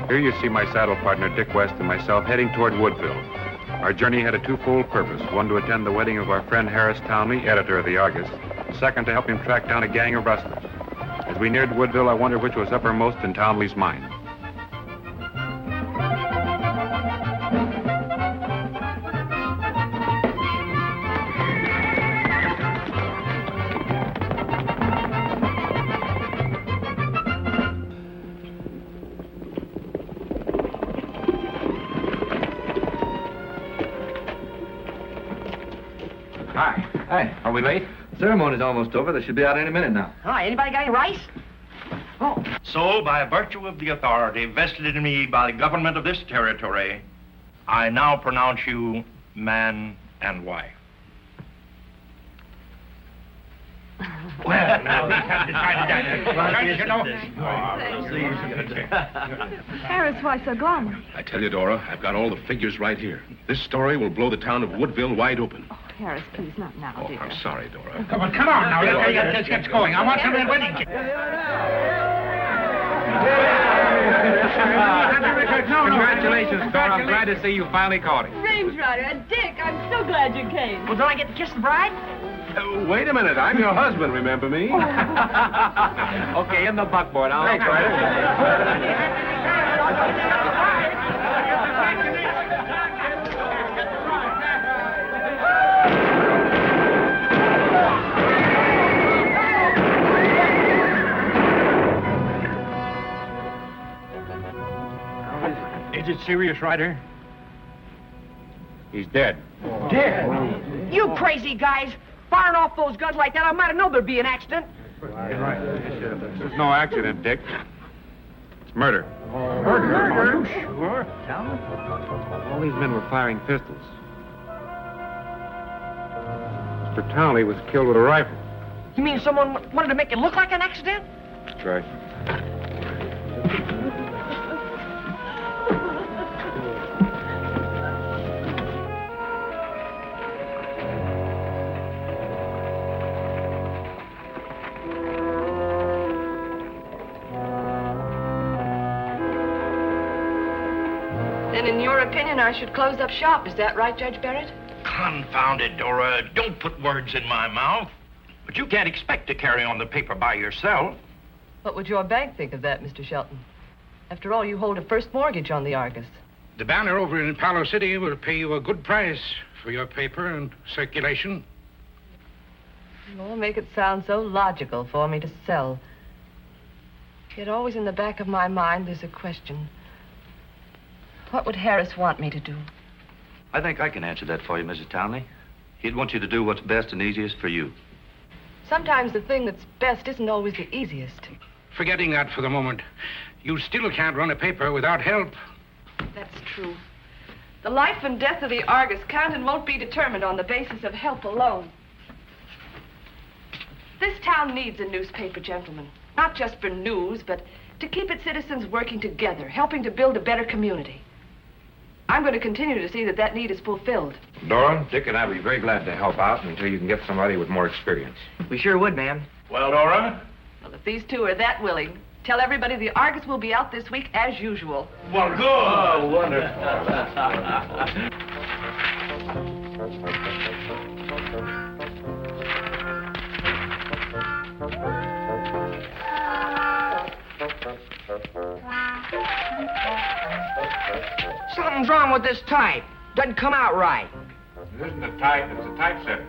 Here you see my saddle partner, Dick West, and myself heading toward Woodville. Our journey had a twofold purpose. One, to attend the wedding of our friend Harris Townley, editor of the Argus. Second, to help him track down a gang of rustlers. As we neared Woodville, I wondered which was uppermost in Townley's mind. Hi. Are we late? Ceremony's almost over. They should be out any minute now. Hi, anybody got any rice? Oh. So, by virtue of the authority vested in me by the government of this territory, I now pronounce you man and wife. Well, now we have decided that. Harris, why so glum? I tell you, Dora, I've got all the figures right here. This story will blow the town of Woodville wide open. Oh, Harris, please, not now, dear. I'm sorry, Dora. Come on now. Let's get going. I want some red wedding cake. Congratulations, Dora. I'm glad to see you finally caught him. James Ryder and Dick, I'm so glad you came. Well, don't I get to kiss the bride? Wait a minute. I'm your husband, remember me? Okay, in the buckboard. I'll Is it serious, Ryder? He's dead. Dead? You crazy guys. Firing off those guns like that, I might have known there'd be an accident. There's no accident, Dick. It's murder. Murder? Sure. All these men were firing pistols. Mr. Townley was killed with a rifle. You mean someone wanted to make it look like an accident? That's right. Then in your opinion, I should close up shop. Is that right, Judge Barrett? Confound it, Dora. Don't put words in my mouth. But you can't expect to carry on the paper by yourself. What would your bank think of that, Mr. Shelton? After all, you hold a first mortgage on the Argus. The Banner over in Palo City will pay you a good price for your paper and circulation. You all make it sound so logical for me to sell. Yet always in the back of my mind, there's a question. What would Harris want me to do? I think I can answer that for you, Mrs. Townley. He'd want you to do what's best and easiest for you. Sometimes the thing that's best isn't always the easiest. Forgetting that for the moment, you still can't run a paper without help. That's true. The life and death of the Argus can't and won't be determined on the basis of help alone. This town needs a newspaper, gentlemen. Not just for news, but to keep its citizens working together, helping to build a better community. I'm going to continue to see that that need is fulfilled. Dora, Dick and I will be very glad to help out until you can get somebody with more experience. We sure would, ma'am. Well, Dora? Well, if these two are that willing, tell everybody the Argus will be out this week as usual. Well, good. Oh, wonderful. Something's wrong with this type. Doesn't come out right. It isn't a type, it's a typesetter.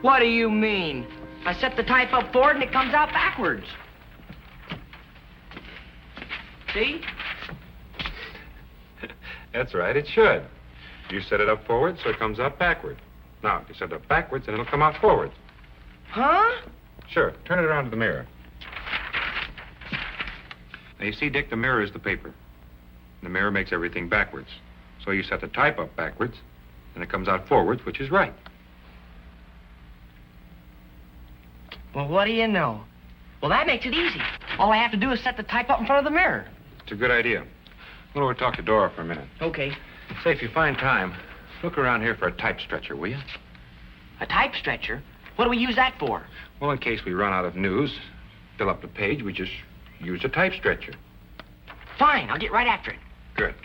What do you mean? I set the type up forward and it comes out backwards. See? That's right, it should. You set it up forward, so it comes out backward. Now, if you set it up backwards, then it'll come out forward. Huh? Sure, turn it around to the mirror. Now, you see, Dick, the mirror is the paper. The mirror makes everything backwards. So you set the type up backwards, and it comes out forwards, which is right. Well, what do you know? Well, that makes it easy. All I have to do is set the type up in front of the mirror. It's a good idea. We'll over talk to Dora for a minute. Okay. Say, if you find time, look around here for a type stretcher, will you? A type stretcher? What do we use that for? Well, in case we run out of news, fill up the page, we just use a type stretcher. Fine, I'll get right after it. Good.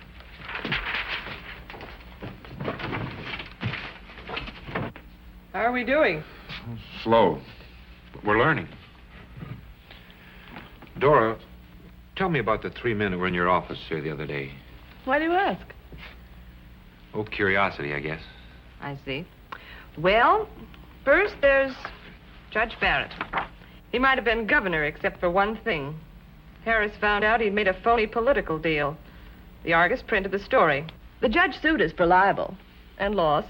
How are we doing? Slow. But we're learning. Dora, tell me about the 3 men who were in your office here the other day. Why do you ask? Oh, curiosity, I guess. I see. Well, first there's Judge Barrett. He might have been governor except for one thing. Harris found out he'd made a phony political deal. The Argus printed the story. The judge sued us for libel and lost.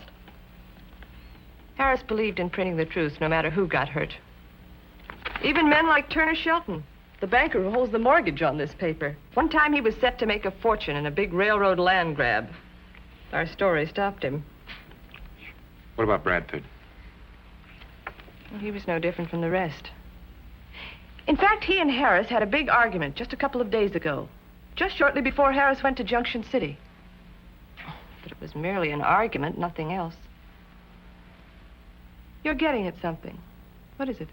Harris believed in printing the truth no matter who got hurt. Even men like Turner Shelton, the banker who holds the mortgage on this paper. One time he was set to make a fortune in a big railroad land grab. Our story stopped him. What about Bradford? Well, he was no different from the rest. In fact, he and Harris had a big argument just a couple of days ago, just shortly before Harris went to Junction City. But it was merely an argument, nothing else. You're getting at something. What is it?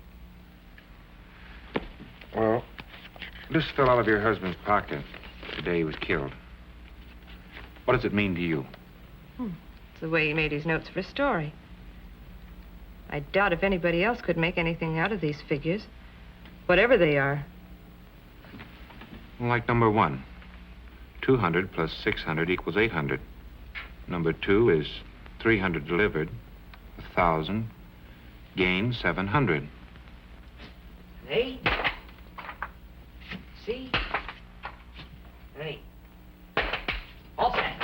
Well, this fell out of your husband's pocket the day he was killed. What does it mean to you? It's the way he made his notes for a story. I doubt if anybody else could make anything out of these figures, whatever they are. Like number 1. 200 plus 600 equals 800. Number 2 is 300 delivered, 1,000, gain 700. A, C, A. All set.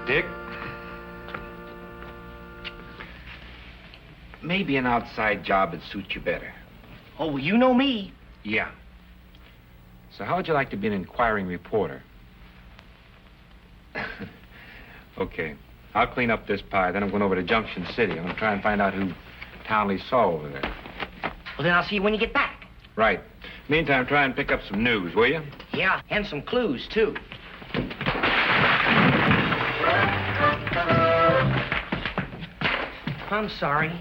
Dick? Maybe an outside job would suit you better. Oh, well, you know me. Yeah. So how would you like to be an inquiring reporter? Okay. I'll clean up this pie, then I'm going over to Junction City. I'm going to try and find out who Townley saw over there. Well, then I'll see you when you get back. Right. Meantime, try and pick up some news, will you? Yeah, and some clues, too. I'm sorry.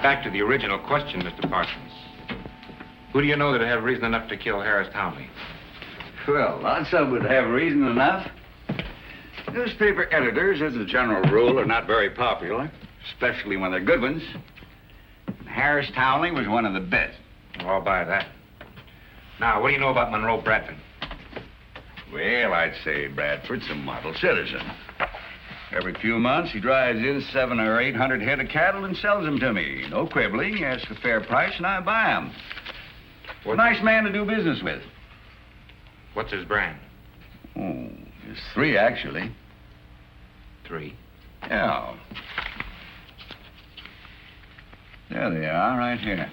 Back to the original question, Mr. Parsons. Who do you know that would have reason enough to kill Harris Townley? Well, lots of them would have reason enough. Newspaper editors, as a general rule, are not very popular, especially when they're good ones. And Harris Townley was one of the best. I'll buy that. Now, what do you know about Monroe Bradford? Well, I'd say Bradford's a model citizen. Every few months, he drives in 700 or 800 head of cattle and sells them to me. No quibbling. He asks a fair price, and I buy them. What? Nice man to do business with. What's his brand? Oh, there's 3, actually. 3? Yeah. There they are, right here.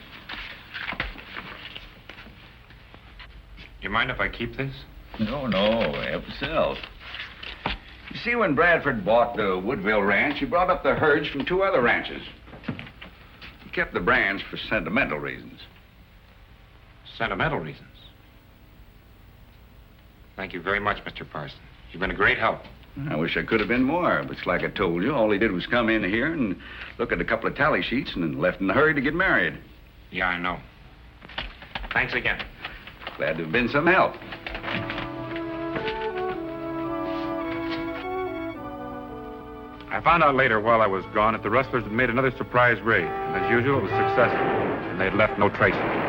You mind if I keep this? No, help yourself. You see, when Bradford bought the Woodville ranch, he brought up the herds from 2 other ranches. He kept the brands for sentimental reasons. Sentimental reasons? Thank you very much, Mr. Parsons. You've been a great help. I wish I could have been more, but it's like I told you. All he did was come in here and look at a couple of tally sheets and then left in a hurry to get married. Yeah, I know. Thanks again. Glad to have been some help. I found out later while I was gone that the rustlers had made another surprise raid. And as usual, it was successful. And they had left no trace of it.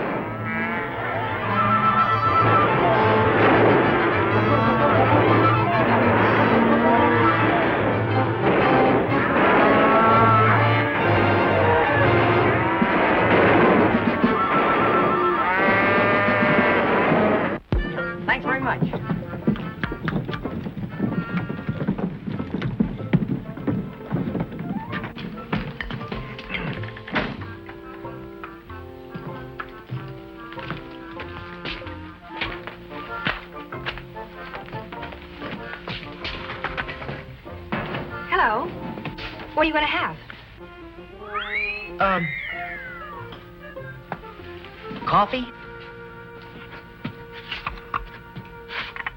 Thanks very much. Hello. What are you going to have? Coffee?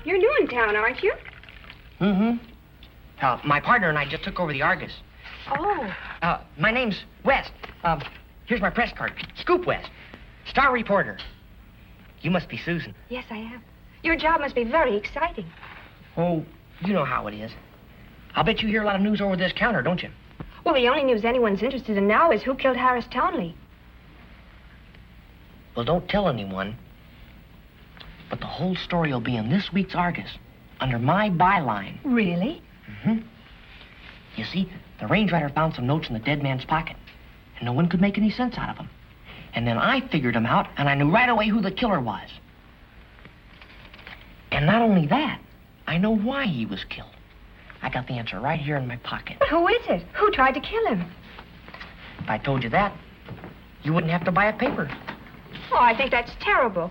You're new in town, aren't you? Mm-hmm. My partner and I just took over the Argus. Oh. My name's West. Here's my press card. Scoop West. Star reporter. You must be Susan. Yes, I am. Your job must be very exciting. Oh, you know how it is. I'll bet you hear a lot of news over this counter, don't you? Well, the only news anyone's interested in now is who killed Harris Townley. Well, don't tell anyone. But the whole story will be in this week's Argus, under my byline. Really? Mm-hmm. You see, the range rider found some notes in the dead man's pocket, and no one could make any sense out of them. And then I figured them out, and I knew right away who the killer was. And not only that, I know why he was killed. I got the answer right here in my pocket. But who is it? Who tried to kill him? If I told you that, you wouldn't have to buy a paper. Oh, I think that's terrible.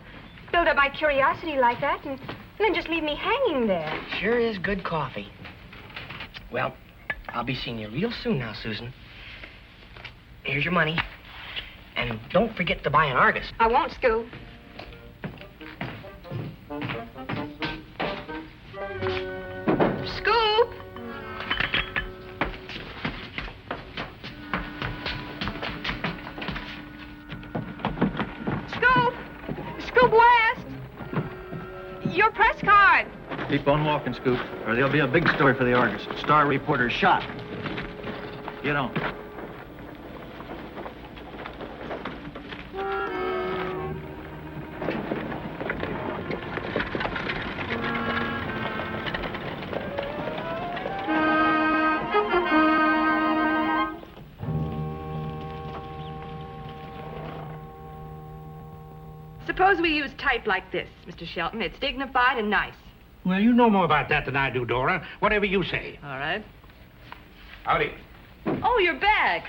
Build up my curiosity like that and then just leave me hanging there. Sure is good coffee. Well, I'll be seeing you real soon now, Susan. Here's your money. And don't forget to buy an Argus. I won't, Scoop. Scoop! Scoop! Scoop West! Your press card! Keep on walking, Scoop, or there'll be a big story for the Argus. Star reporter shot. Get on. Suppose we use type like this, Mr. Shelton. It's dignified and nice. Well, you know more about that than I do, Dora. Whatever you say. All right. Howdy. Oh, you're back.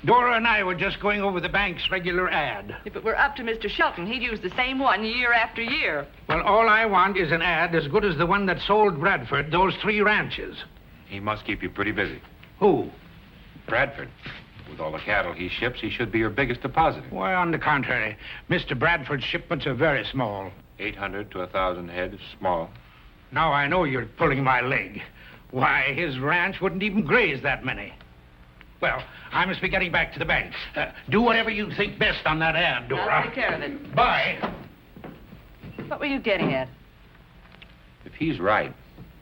Dora and I were just going over the bank's regular ad. If it were up to Mr. Shelton, he'd use the same one year after year. Well, all I want is an ad as good as the one that sold Bradford those 3 ranches. He must keep you pretty busy. Who? Bradford. With all the cattle he ships, he should be your biggest depositor. Why, on the contrary, Mr. Bradford's shipments are very small. 800 to 1,000 head is small. Now I know you're pulling my leg. Why, his ranch wouldn't even graze that many. Well, I must be getting back to the bank. Do whatever you think best on that ad, Dora. I'll take care of it. Bye. What were you getting at? If he's right,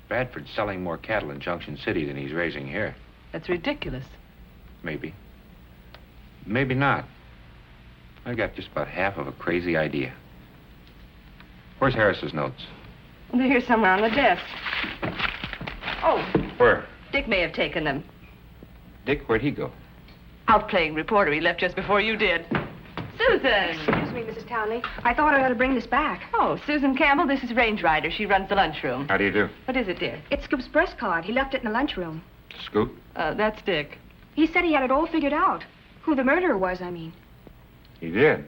Bradford's selling more cattle in Junction City than he's raising here. That's ridiculous. Maybe. Maybe not. I got just about half of a crazy idea. Where's Harris's notes? They're here somewhere on the desk. Oh, Where? Dick may have taken them. Dick, where'd he go? Out playing reporter. He left just before you did. Susan! Excuse me, Mrs. Townley. I thought I ought to bring this back. Oh, Susan Campbell, this is Range Rider. She runs the lunchroom. How do you do? What is it, dear? It's Scoop's press card. He left it in the lunchroom. Scoop? That's Dick. He said he had it all figured out. Who the murderer was, I mean. He did.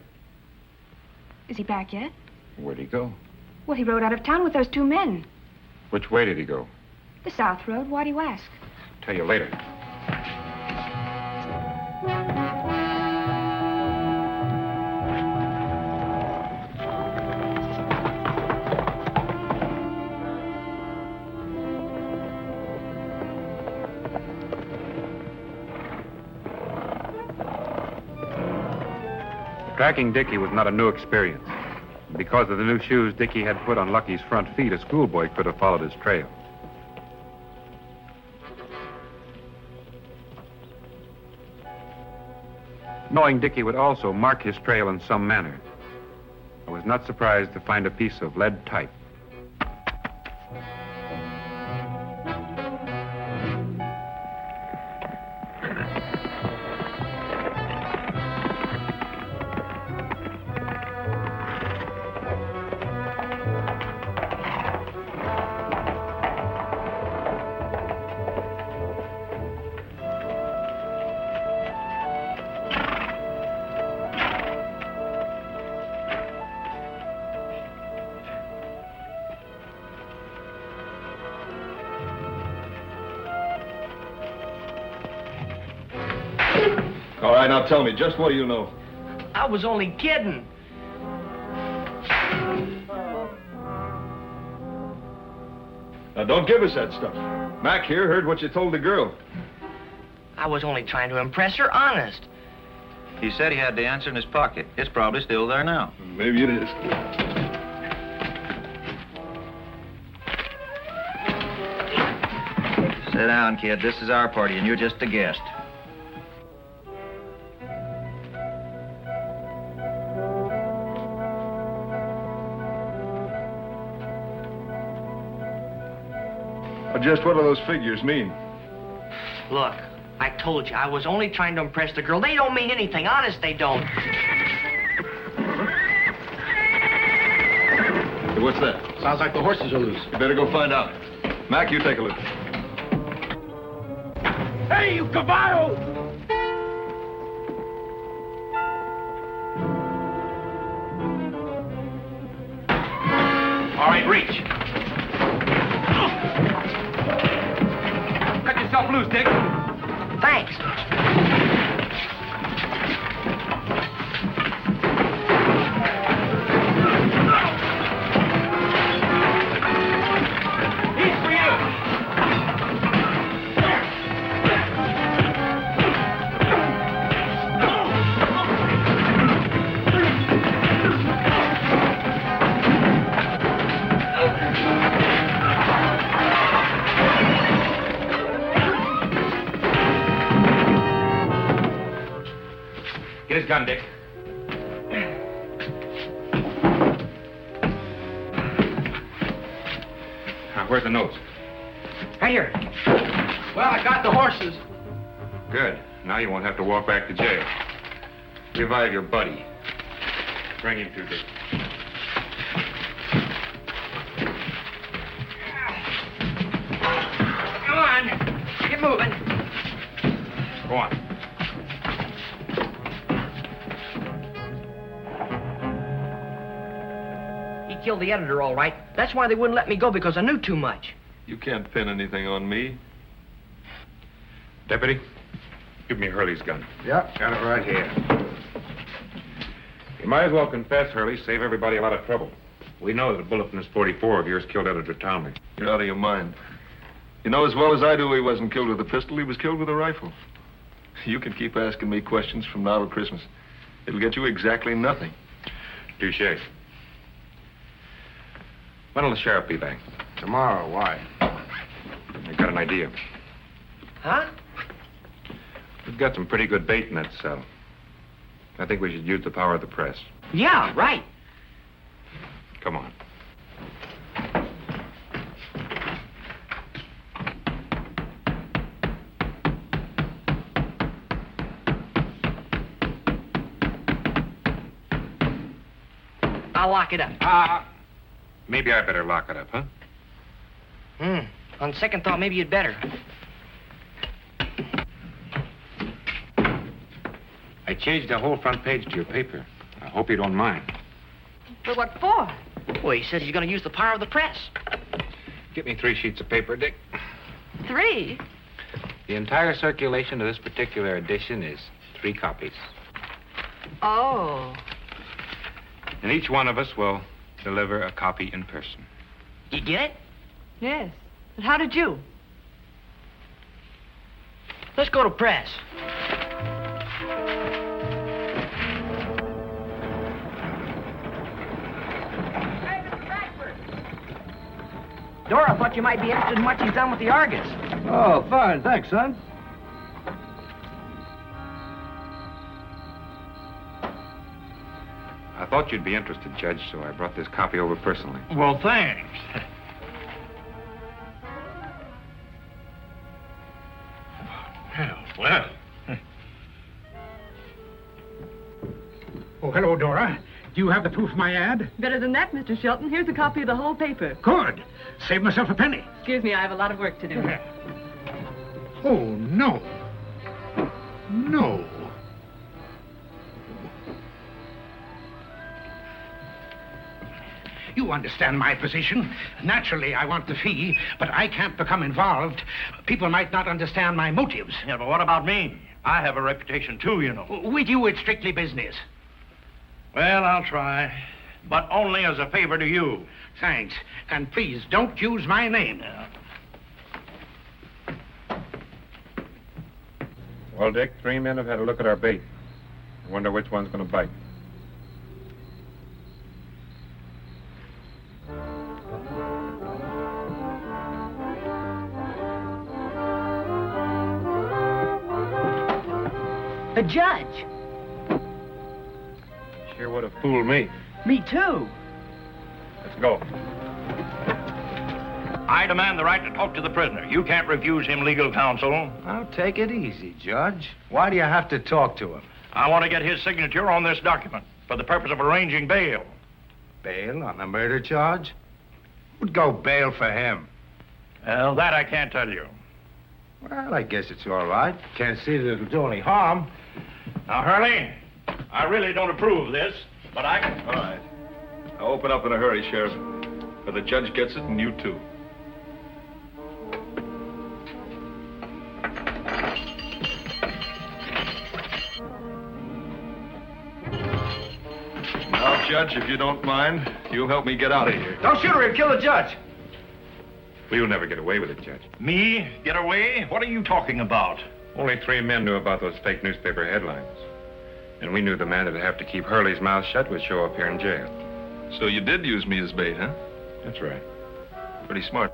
Is he back yet? Where'd he go? Well, he rode out of town with those 2 men. Which way did he go? The South Road. Why do you ask? Tell you later. Tracking Dickie was not a new experience. Because of the new shoes Dickie had put on Lucky's front feet, a schoolboy could have followed his trail. Knowing Dickie would also mark his trail in some manner, I was not surprised to find a piece of lead type. All right, now tell me, just what do you know? I was only kidding. Now, don't give us that stuff. Mac here heard what you told the girl. I was only trying to impress her, honest. He said he had the answer in his pocket. It's probably still there now. Maybe it is. Sit down, kid. This is our party, and you're just a guest. Just what do those figures mean? Look, I told you, I was only trying to impress the girl. They don't mean anything. Honest, they don't. Hey, what's that? Sounds like the horses are loose. You better go find out. Mac, you take a look. Hey, you caballo! All right, reach. Cut yourself loose, Dick. Thanks. Get his gun, Dick. Now, where's the notes? Right here. Well, I got the horses. Good. Now you won't have to walk back to jail. Revive your buddy. Bring him to Dick. Come on. Get moving. Go on. He killed the editor, all right. That's why they wouldn't let me go, because I knew too much. You can't pin anything on me. Deputy, give me Hurley's gun. Yep, got it right here. You might as well confess, Hurley. Save everybody a lot of trouble. We know that a bullet from this .44 of yours killed Editor Townley. You're out of your mind. You know as well as I do he wasn't killed with a pistol. He was killed with a rifle. You can keep asking me questions from now till Christmas. It'll get you exactly nothing. Touché. When will the sheriff be back? Tomorrow, why? I got an idea. Huh? We've got some pretty good bait in that cell. I think we should use the power of the press. Yeah, right. Come on. I'll lock it up. Maybe I better lock it up, huh? On second thought, maybe you'd better. I changed the whole front page to your paper. I hope you don't mind. But what for? Well, he said he's going to use the power of the press. Get me 3 sheets of paper, Dick. 3? The entire circulation of this particular edition is 3 copies. Oh. And each one of us will deliver a copy in person. You get it? Yes. But how did you? Let's go to press. Dora thought you might be interested in what he's done with the Argus. Oh, fine. Thanks, son. I thought you'd be interested, Judge, so I brought this copy over personally. Well, thanks. Well. Oh, hello, Dora. Do you have the proof of my ad? Better than that, Mr. Shelton. Here's a copy of the whole paper. Good. Save myself a penny. Excuse me, I have a lot of work to do. Oh, no. No. You understand my position. Naturally, I want the fee, but I can't become involved. People might not understand my motives. Yeah, but what about me? I have a reputation, too, you know. With you, it's strictly business. Well, I'll try, but only as a favor to you. Thanks. And please, don't use my name. Well, Dick, 3 men have had a look at our bait. I wonder which one's going to bite. The judge. Sure would have fooled me. Me too. Let's go. I demand the right to talk to the prisoner. You can't refuse him legal counsel. Now, take it easy, Judge. Why do you have to talk to him? I want to get his signature on this document for the purpose of arranging bail. Bail on a murder charge? Who'd go bail for him? Well, that I can't tell you. Well, I guess it's all right. Can't see that it'll do any harm. Now, Hurley, I really don't approve of this, but I can... All right. I'll open up in a hurry, Sheriff. But the judge gets it, and you too. Now, Judge, if you don't mind, you'll help me get out of here. Don't shoot her, he'll kill the judge. We'll never get away with it, Judge. Me? Get away? What are you talking about? Only 3 men knew about those fake newspaper headlines. And we knew the man that'd have to keep Hurley's mouth shut would show up here in jail. So you did use me as bait, huh? That's right. Pretty smart,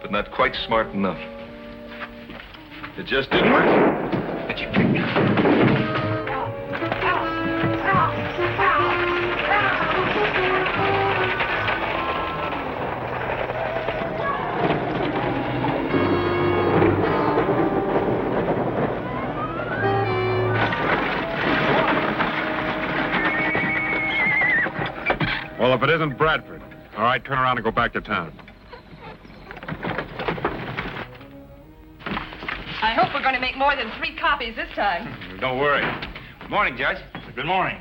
but not quite smart enough. It just didn't work. Well, if it isn't Bradford. All right, turn around and go back to town. I hope we're going to make more than 3 copies this time. Don't worry. Good morning, Judge. Good morning.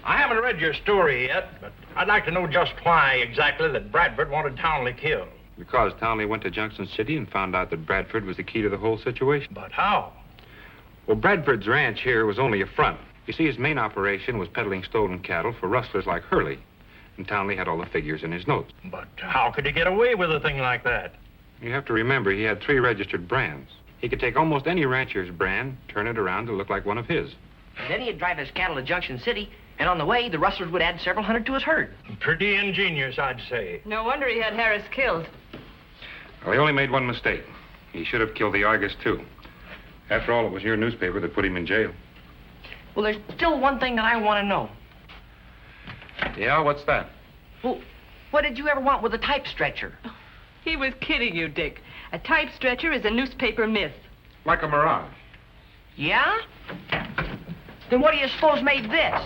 I haven't read your story yet, but I'd like to know just why exactly that Bradford wanted Townley killed. Because Townley went to Junction City and found out that Bradford was the key to the whole situation. But how? Well, Bradford's ranch here was only a front. You see, his main operation was peddling stolen cattle for rustlers like Hurley. And Townley had all the figures in his notes. But how could he get away with a thing like that? You have to remember, he had 3 registered brands. He could take almost any rancher's brand, turn it around to look like one of his. And then he'd drive his cattle to Junction City, and on the way, the rustlers would add several hundred to his herd. Pretty ingenious, I'd say. No wonder he had Harris killed. Well, he only made one mistake. He should have killed the Argus, too. After all, it was your newspaper that put him in jail. Well, there's still one thing that I want to know. Yeah, what's that? Well, what did you ever want with a type stretcher? He was kidding you, Dick. A type stretcher is a newspaper myth. Like a mirage. Yeah? Then what do you suppose made this?